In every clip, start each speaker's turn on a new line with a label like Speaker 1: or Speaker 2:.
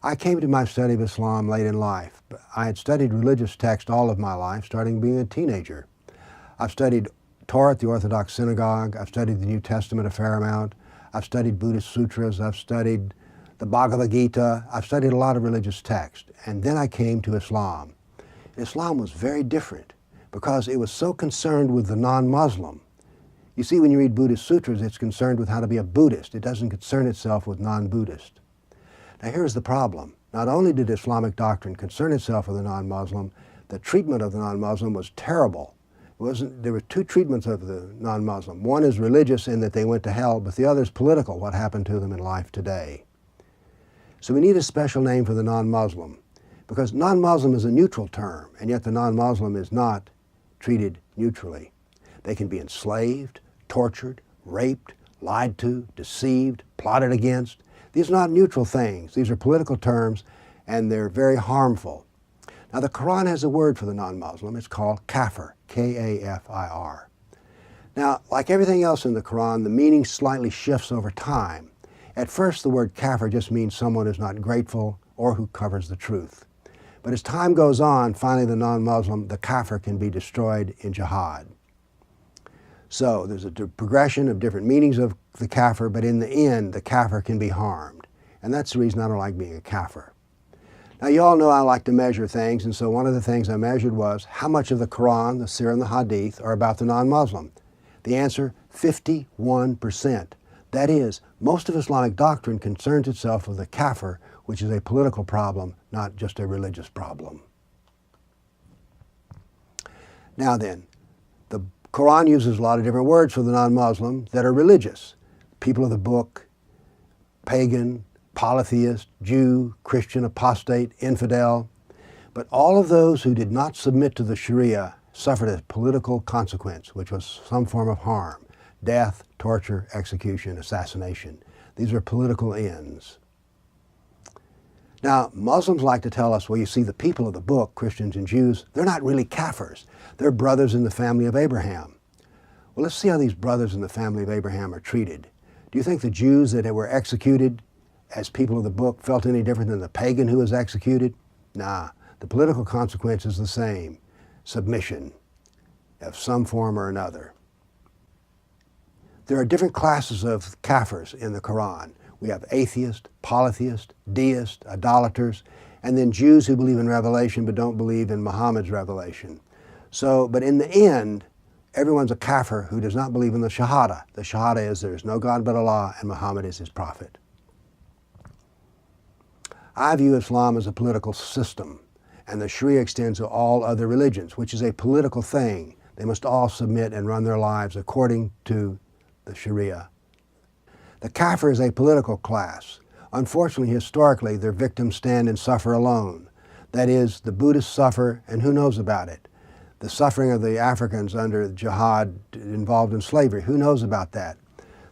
Speaker 1: I came to my study of Islam late in life. I had studied religious texts all of my life, starting being a teenager. I've studied Torah at the Orthodox Synagogue. I've studied the New Testament a fair amount. I've studied Buddhist sutras. I've studied the Bhagavad Gita. I've studied a lot of religious texts. And then I came to Islam. Islam was very different because it was so concerned with the non-Muslim. You see, when you read Buddhist sutras, it's concerned with how to be a Buddhist. It doesn't concern itself with non-Buddhist. Now here's the problem. Not only did Islamic doctrine concern itself with the non-Muslim, the treatment of the non-Muslim was terrible. There were two treatments of the non-Muslim. One is religious in that they went to hell, but the other is political, what happened to them in life today. So we need a special name for the non-Muslim, because non-Muslim is a neutral term, and yet the non-Muslim is not treated neutrally. They can be enslaved, tortured, raped, lied to, deceived, plotted against. These are not neutral things. These are political terms, and they're very harmful. Now, the Quran has a word for the non-Muslim. It's called Kafir, K-A-F-I-R. Now, like everything else in the Quran, the meaning slightly shifts over time. At first, the word Kafir just means someone who's not grateful or who covers the truth. But as time goes on, finally the non-Muslim, the Kafir, can be destroyed in jihad. So there's a progression of different meanings of the Kafir, but in the end, the Kafir can be harmed. And that's the reason I don't like being a Kafir. Now, you all know I like to measure things, and so one of the things I measured was how much of the Quran, the Sirah, and the Hadith are about the non-Muslim. The answer, 51%. That is, most of Islamic doctrine concerns itself with the Kafir, which is a political problem, not just a religious problem. Now then, the Quran uses a lot of different words for the non-Muslim that are religious. People of the book, pagan, polytheist, Jew, Christian, apostate, infidel. But all of those who did not submit to the Sharia suffered a political consequence, which was some form of harm: death, torture, execution, assassination. These are political ends. Now, Muslims like to tell us, well, you see, the people of the book, Christians and Jews, they're not really Kafirs. They're brothers in the family of Abraham. Well, let's see how these brothers in the family of Abraham are treated. Do you think the Jews that were executed as people of the book felt any different than the pagan who was executed? Nah, the political consequence is the same: submission of some form or another. There are different classes of Kafirs in the Quran. We have atheists, polytheists, deists, idolaters, and then Jews who believe in revelation but don't believe in Muhammad's revelation. So, but in the end, everyone's a Kafir who does not believe in the Shahada. The Shahada is there is no God but Allah and Muhammad is his prophet. I view Islam as a political system, and the Sharia extends to all other religions, which is a political thing. They must all submit and run their lives according to the Sharia. The Kafir is a political class. Unfortunately, historically, their victims stand and suffer alone. That is, the Buddhists suffer, and who knows about it? The suffering of the Africans under jihad involved in slavery, who knows about that?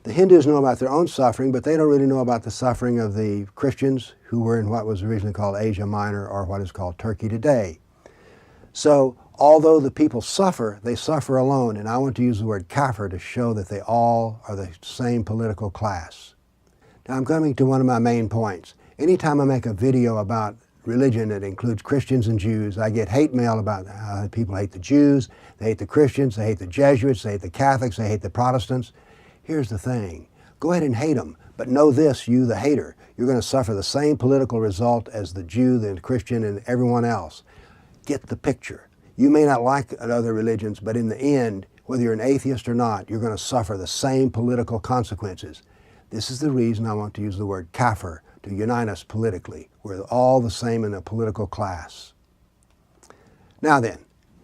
Speaker 1: The Hindus know about their own suffering, but they don't really know about the suffering of the Christians who were in what was originally called Asia Minor, or what is called Turkey today. So, although the people suffer, they suffer alone, and I want to use the word Kafir to show that they all are the same political class. Now I'm coming to one of my main points. Anytime I make a video about religion that includes Christians and Jews, I get hate mail about how people hate the Jews, they hate the Christians, they hate the Jesuits, they hate the Catholics, they hate the Protestants. Here's the thing. Go ahead and hate them, but know this, you the hater, you're going to suffer the same political result as the Jew, the Christian, and everyone else. Get the picture. You may not like other religions, but in the end, whether you're an atheist or not, you're going to suffer the same political consequences. This is the reason I want to use the word Kafir to unite us politically. We're all the same in a political class. Now then,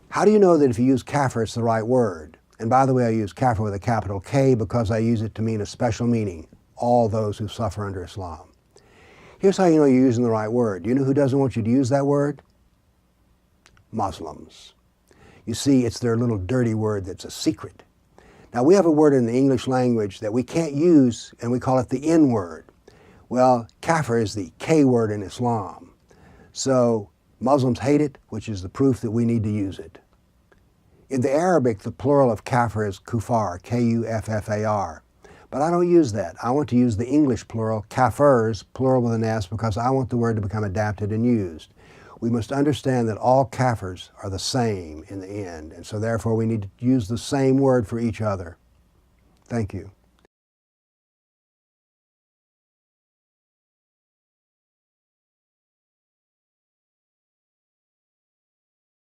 Speaker 1: how do you know that if you use Kafir, it's the right word? And by the way, I use Kafir with a capital K because I use it to mean a special meaning: all those who suffer under Islam. Here's how you know you're using the right word. You know who doesn't want you to use that word? Muslims. You see, it's their little dirty word that's a secret. Now, we have a word in the English language that we can't use, and we call it the N word. Well, Kafir is the K word in Islam. So Muslims hate it, which is the proof that we need to use it. In the Arabic, the plural of Kafir is Kufar, K-U-F-F-A-R. But I don't use that. I want to use the English plural, kafirs, plural with an S, because I want the word to become adapted and used. We must understand that all kafirs are the same in the end, and so therefore we need to use the same word for each other. Thank you.